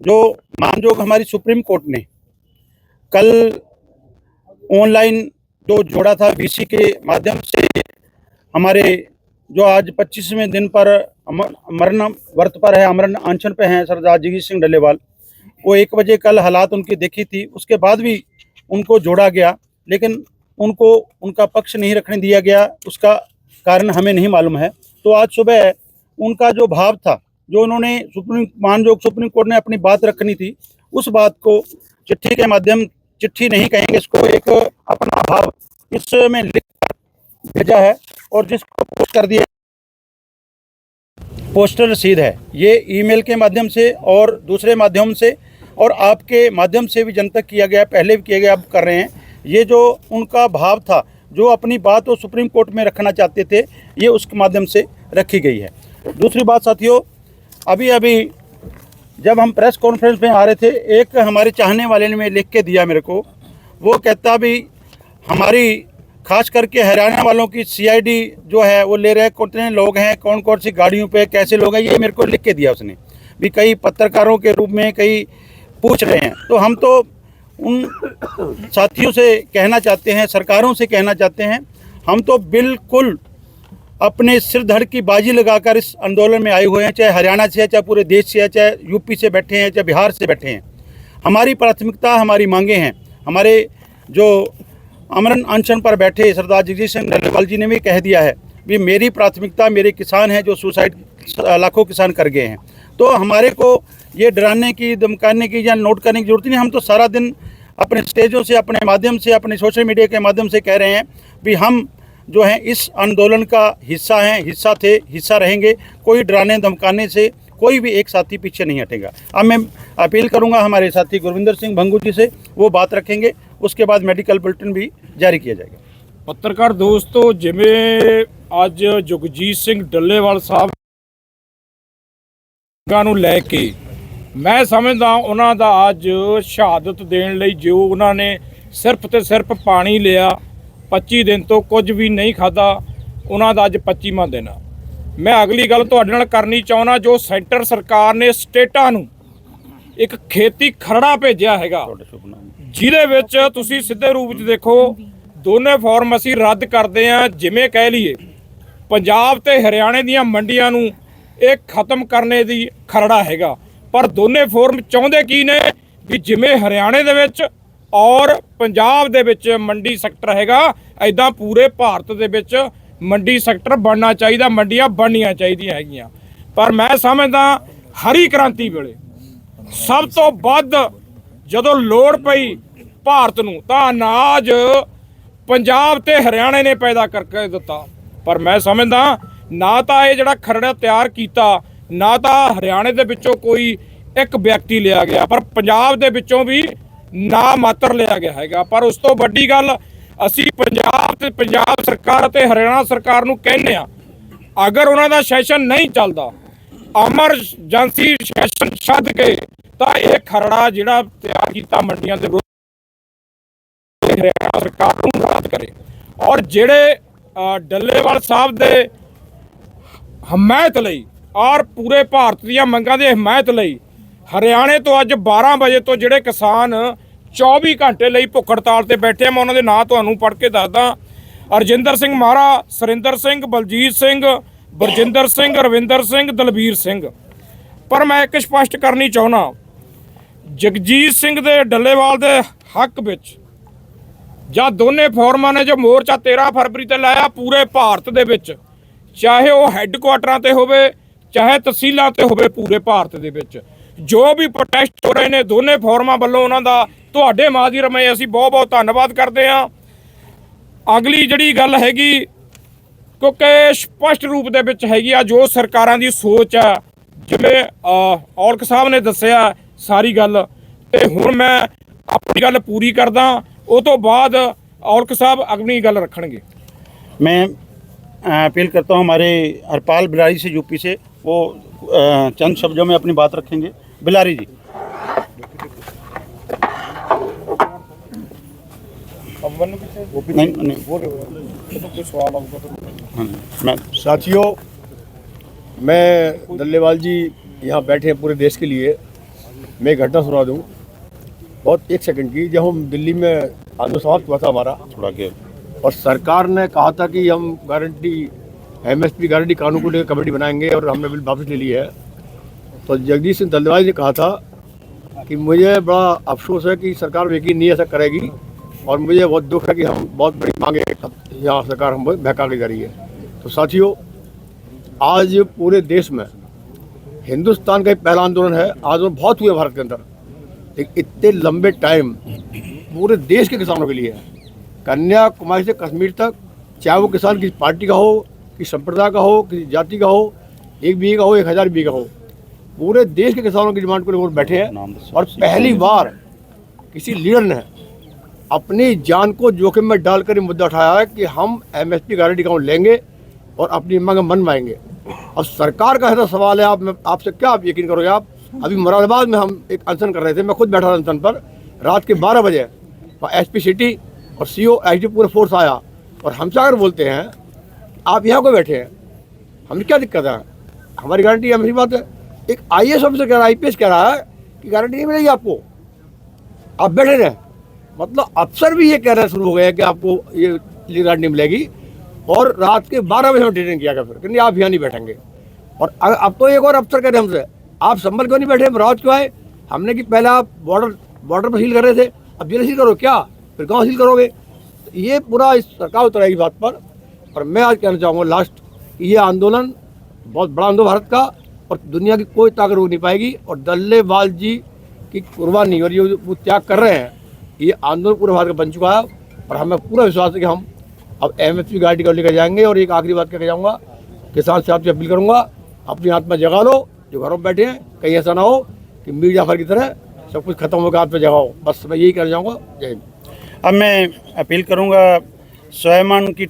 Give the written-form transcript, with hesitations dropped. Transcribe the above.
जो मानयोग हमारी supreme court ने कल ऑनलाइन जो जोड़ा था वीसी के माध्यम से, हमारे जो आज 25वें दिन पर मरण व्रत पर है, अमरण अनशन पे हैं सरदार जगजीत सिंह डल्लेवाल, वो 1 बजे कल हालात उनकी देखी थी, उसके बाद भी उनको जोड़ा गया, लेकिन उनको उनका पक्ष नहीं रखने दिया गया। उसका कारण हमें नहीं मालूम है। तो आज सुबह उनका जो भाव था, जो उन्होंने सुप्रीम कोर्ट ने अपनी बात रखनी थी, उस बात को चिट्ठी के माध्यम, चिट्ठी नहीं कहेंगे इसको, एक अपना भाव इसमें लिख भेजा है और जिसको पोस्ट कर दिया। पोस्टल रसीद है ये, ईमेल के माध्यम से और दूसरे माध्यम से और आपके माध्यम से भी जनतक किया गया, पहले भी किया गया, अब कर रहे हैं। ये जो उनका भाव था, जो अपनी बात वो सुप्रीम कोर्ट में रखना चाहते थे, ये उसके माध्यम से रखी गई है। दूसरी बात साथियों, अभी जब हम प्रेस कॉन्फ्रेंस में आ रहे थे, एक हमारे चाहने वाले ने लिख के दिया मेरे को, वो कहता भी हमारी खास करके हरियाणा वालों की सीआईडी जो है वो ले रहे, कितने लोग हैं, कौन कौन सी गाड़ियों पे, कैसे लोग हैं, ये मेरे को लिख के दिया उसने भी। कई पत्रकारों के रूप में कई पूछ रहे हैं। तो हम तो उन साथियों से कहना चाहते हैं, सरकारों से कहना चाहते हैं, हम तो बिल्कुल अपने सिर धड़ की बाजी लगाकर इस आंदोलन में आए हुए हैं, चाहे हरियाणा से है, चाहे पूरे देश से है, चाहे यूपी से बैठे हैं, चाहे बिहार से बैठे हैं। हमारी प्राथमिकता, हमारी मांगे हैं। हमारे जो अमरण अनशन पर बैठे सरदार जगजीत सिंह डल्लेवाल जी ने भी कह दिया है भी मेरी प्राथमिकता मेरे किसान हैं जो सुसाइड लाखों किसान कर गए हैं। तो हमारे को ये डराने की, धमकाने की या नोट करने की जरूरत नहीं। हम तो सारा दिन अपने स्टेजों से, अपने माध्यम से, अपने सोशल मीडिया के माध्यम से कह रहे हैं भी हम जो हैं इस आंदोलन का हिस्सा हैं, हिस्सा थे, हिस्सा रहेंगे। कोई डराने धमकाने से कोई भी एक साथी पीछे नहीं हटेगा। अब मैं अपील करूंगा हमारे साथी गुरविंदर सिंह भंगू जी से, वो बात रखेंगे, उसके बाद मेडिकल बुलेटिन भी जारी किया जाएगा। पत्रकार दोस्तों, जिमें ਅੱਜ ਜਗਜੀਤ ਸਿੰਘ ਡੱਲੇਵਾਲ ਸਾਹਿਬ ਨੂੰ ਲੈ ਕੇ ਮੈਂ ਸਮਝਦਾ ਉਹਨਾਂ ਦਾ ਅੱਜ ਸ਼ਹਾਦਤ ਦੇਣ ਲਈ ਜੋ ਉਹਨਾਂ ਨੇ ਸਿਰਫ ਤੇ ਸਿਰਫ ਪਾਣੀ ਲਿਆ, 25 ਦਿਨ ਤੋਂ ਕੁਝ ਵੀ ਨਹੀਂ ਖਾਦਾ, ਉਹਨਾਂ ਦਾ ਅੱਜ 25ਵਾਂ ਦਿਨ ਆ। ਮੈਂ ਅਗਲੀ ਗੱਲ ਤੁਹਾਡੇ ਨਾਲ ਕਰਨੀ ਚਾਹੁੰਦਾ, ਜੋ ਸੈਂਟਰ ਸਰਕਾਰ ਨੇ ਸਟੇਟਾਂ ਨੂੰ ਇੱਕ ਖੇਤੀ ਖਰੜਾ ਭੇਜਿਆ ਹੈਗਾ, ਜਿਹਦੇ ਵਿੱਚ ਤੁਸੀਂ ਸਿੱਧੇ ਰੂਪ 'ਚ ਦੇਖੋ ਦੋਨੇ ਫਾਰਮ ਅਸੀਂ ਰੱਦ ਕਰਦੇ ਹਾਂ। ਜਿਵੇਂ ਕਹਿ ਲਈਏ ਪੰਜਾਬ ਤੇ ਹਰਿਆਣੇ ਦੀਆਂ ਮੰਡੀਆਂ ਨੂੰ ਇਹ ਖਤਮ ਕਰਨੇ ਦੀ ਖਰੜਾ ਹੈਗਾ, ਪਰ ਦੋਨੇ ਫੋਰਮ ਚਾਹੁੰਦੇ ਕੀ ਨੇ ਵੀ ਜਿਵੇਂ ਹਰਿਆਣੇ ਦੇ ਵਿੱਚ ਔਰ ਪੰਜਾਬ ਦੇ ਵਿੱਚ ਮੰਡੀ ਸੈਕਟਰ ਹੈਗਾ, ਐਦਾਂ ਪੂਰੇ ਭਾਰਤ ਦੇ ਵਿੱਚ ਮੰਡੀ ਸੈਕਟਰ ਬਣਨਾ ਚਾਹੀਦਾ, ਮੰਡੀਆਂ ਬਣਨੀਆਂ ਚਾਹੀਦੀਆਂ ਹੈਗੀਆਂ। ਪਰ ਮੈਂ ਸਮਝਦਾ ਹਰੀ ਕ੍ਰਾਂਤੀ ਵੇਲੇ ਸਭ ਤੋਂ ਵੱਧ ਜਦੋਂ ਲੋੜ ਪਈ ਭਾਰਤ ਨੂੰ ਤਾਂ ਅਨਾਜ ਪੰਜਾਬ ਤੇ ਹਰਿਆਣੇ ਨੇ ਪੈਦਾ ਕਰਕੇ ਦਿੱਤਾ। ਪਰ ਮੈਂ ਸਮਝਦਾ ਨਾ ਤਾਂ ਇਹ ਜਿਹੜਾ ਖਰੜਾ ਤਿਆਰ ਕੀਤਾ, ਨਾ ਤਾਂ ਹਰਿਆਣੇ ਦੇ ਵਿੱਚੋਂ ਕੋਈ ਇੱਕ ਵਿਅਕਤੀ ਲਿਆ ਗਿਆ, ਪਰ ਪੰਜਾਬ ਦੇ ਵਿੱਚੋਂ ਵੀ ਨਾ ਮਾਤਰ ਲਿਆ ਗਿਆ ਹੈਗਾ। ਪਰ ਉਸ ਤੋਂ ਵੱਡੀ ਗੱਲ ਅਸੀਂ ਪੰਜਾਬ ਤੇ ਪੰਜਾਬ ਸਰਕਾਰ ਅਤੇ ਹਰਿਆਣਾ ਸਰਕਾਰ ਨੂੰ ਕਹਿੰਦੇ ਆ, ਅਗਰ ਉਹਨਾਂ ਦਾ ਸੈਸ਼ਨ ਨਹੀਂ ਚੱਲਦਾ, ਐਮਰਜੈਂਸੀ ਸੈਸ਼ਨ ਛੱਡ ਕੇ ਤਾਂ ਇਹ ਖਰੜਾ ਜਿਹੜਾ ਤਿਆਰ ਕੀਤਾ ਮੰਡੀਆਂ ਦੇ ਹਰਿਆਣਾ ਸਰਕਾਰ ਨੂੰ ਰੱਦ ਕਰੇ। ਔਰ ਜਿਹੜੇ ਡੱਲੇਵਾਲ ਸਾਹਿਬ ਦੇ ਹਮਾਇਤ ਲਈ ਔਰ ਪੂਰੇ ਭਾਰਤ ਦੀਆਂ ਮੰਗਾਂ ਦੀ ਹਮਾਇਤ ਲਈ ਹਰਿਆਣੇ ਤੋਂ ਅੱਜ 12 ਵਜੇ ਤੋਂ ਜਿਹੜੇ ਕਿਸਾਨ 24 ਘੰਟੇ ਲਈ ਭੁੱਖ ਹੜਤਾਲ ਤੇ ਬੈਠੇ ਆ, ਮੈਂ ਉਹਨਾਂ ਦੇ ਨਾਂ ਤੁਹਾਨੂੰ ਪੜ੍ਹ ਕੇ ਦੱਸਦਾ। ਅਰਜਿੰਦਰ ਸਿੰਘ ਮਹਾਰਾ, ਸੁਰਿੰਦਰ ਸਿੰਘ, ਬਲਜੀਤ ਸਿੰਘ, ਬਰਜਿੰਦਰ ਸਿੰਘ, ਰਵਿੰਦਰ ਸਿੰਘ, ਦਲਬੀਰ ਸਿੰਘ। ਪਰ ਮੈਂ ਇੱਕ ਸਪਸ਼ਟ ਕਰਨੀ ਚਾਹੁੰਦਾ, ਜਗਜੀਤ ਸਿੰਘ ਦੇ ਡੱਲੇਵਾਲ ਦੇ ਹੱਕ ਵਿੱਚ ਜਾਂ ਦੋਨੇ ਫੋਰਮਾਂ ਨੇ ਜੋ ਮੋਰਚਾ 13 ਫਰਵਰੀ ਤੇ ਲਾਇਆ ਪੂਰੇ ਭਾਰਤ ਦੇ ਵਿੱਚ, ਚਾਹੇ ਉਹ ਹੈੱਡਕੁਆਟਰਾਂ ਤੇ ਹੋਵੇ, ਚਾਹੇ ਤਹਿਸੀਲਾਂ ਤੇ ਹੋਵੇ, ਪੂਰੇ ਭਾਰਤ ਦੇ ਵਿੱਚ ਜੋ ਵੀ ਪ੍ਰੋਟੈਸਟ ਹੋ ਰਹੇ ਨੇ ਦੋਨੇ ਫੋਰਮਾਂ ਵੱਲੋਂ, ਉਹਨਾਂ ਦਾ ਤੁਹਾਡੇ ਮਾਧਿਅਮ ਰਾਹੀਂ ਅਸੀਂ ਬਹੁਤ ਬਹੁਤ ਧੰਨਵਾਦ ਕਰਦੇ ਹਾਂ। ਅਗਲੀ ਜਿਹੜੀ ਗੱਲ ਹੈਗੀ, ਕਿਉਂਕਿ ਸਪਸ਼ਟ ਰੂਪ ਦੇ ਵਿੱਚ ਹੈਗੀ ਆ ਜੋ ਸਰਕਾਰਾਂ ਦੀ ਸੋਚ ਆ, ਜਿਵੇਂ ਔਲਖ ਸਾਹਿਬ ਨੇ ਦੱਸਿਆ ਸਾਰੀ ਗੱਲ, ਤੇ ਹੁਣ ਮੈਂ ਆਪਣੀ ਗੱਲ ਪੂਰੀ ਕਰਦਾ, वो तो बाद औलख साहब अगली गल रखेंगे। मैं अपील करता हूँ हमारे हरपाल बिलारी से, यूपी से, वो चंद शब्दों में अपनी बात रखेंगे। बिलारी जी। साथियों, मैं डल्लेवाल जी यहाँ बैठे हैं पूरे देश के लिए, मैं एक घटना सुना दूँ, बहुत 1 सेकंड की। जब हम दिल्ली में आंदोलन समाप्त हुआ था हमारा, थोड़ा आगे। और सरकार ने कहा था कि हम गारंटी एमएसपी गारंटी कानून को लेकर कमेटी बनाएंगे, और हमने बिल वापस ले ली है। तो जगदीश सिंह दलवाई ने कहा था कि मुझे बड़ा अफसोस है कि सरकार यकीन नहीं ऐसा करेगी, और मुझे बहुत दुख है कि हम बहुत बड़ी मांगे यहाँ सरकार हम बहका के जा रही है। तो साथियों, आज पूरे देश में हिंदुस्तान का एक पहला आंदोलन है। आंदोलन बहुत हुए भारत के अंदर, लेकिन इतने लंबे टाइम पूरे देश के किसानों के लिए है। कन्याकुमारी से कश्मीर तक, चाहे वो किसान किसी पार्टी का हो, किसी संप्रदाय का हो, किसी जाति का हो, 1 बीघे का हो, 1000 बीघे का हो, पूरे देश के किसानों की डिमांड को लेकर बैठे हैं। और पहली बार किसी लीडर ने अपनी जान को जोखिम में डालकर ये मुद्दा उठाया है कि हम एमएसपी गारंटी कानून लेंगे और अपनी मांग मनवाएंगे। अब सरकार का ऐसा सवाल है, आपसे क्या आप यकीन करोगे? आप अभी मुरादाबाद में हम एक अनशन कर रहे थे, मैं खुद बैठा था अनशन पर, रात के 12 बजे एसपी सिटी और सीओ एसडी पूरा फोर्स आया, और हमसे अगर बोलते हैं आप यहाँ को बैठे हैं, हमें क्या दिक्कत है? हमारी गारंटी है, मेरी बात है। एक आईएएस ऑफिसर कह रहा है, आईपीएस कह रहा है कि गारंटी नहीं मिलेगी आपको, आप बैठे रहें। मतलब अफसर भी ये कह रहे शुरू हो गए कि आपको ये गारंटी मिलेगी, और रात के 12 बजे में डिटेन किया गया, फिर नहीं आप यहाँ नहीं बैठेंगे। और अब तो एक और अफसर कह रहे हैं हमसे, आप संभल क्यों नहीं बैठे, रात क्यों आए? हमने कि पहले आप बॉर्डर पर सील कर रहे थे, अब जेल सील करो क्या, फिर गाँव सील करोगे? ये पूरा इस सरकार उतरेगी बात पर। और मैं आज कहना चाहूँगा लास्ट, ये आंदोलन बहुत बड़ा आंदोलन भारत का, और दुनिया की कोई ताकत रोक नहीं पाएगी। और दल्लेवाल जी की कुर्बानी और ये वो त्याग कर रहे हैं, ये आंदोलन पूरे भारत का बन चुका है। और हमें पूरा विश्वास है कि हम अब एमएसपी गारंटी को लेकर जाएंगे। और एक आखिरी बात कहकर जाऊँगा, किसान से आपसे अपील करूँगा, अपनी आत्मा जगा लो, जो घरों में बैठे हैं, कहीं ऐसा ना हो कि मीर जाफर की तरह सब कुछ खत्म होकर आत्मा जगाओ। बस मैं यही कहना चाहूँगा। जय हिंद। अब मैं अपील करूंगा स्वाभिमान की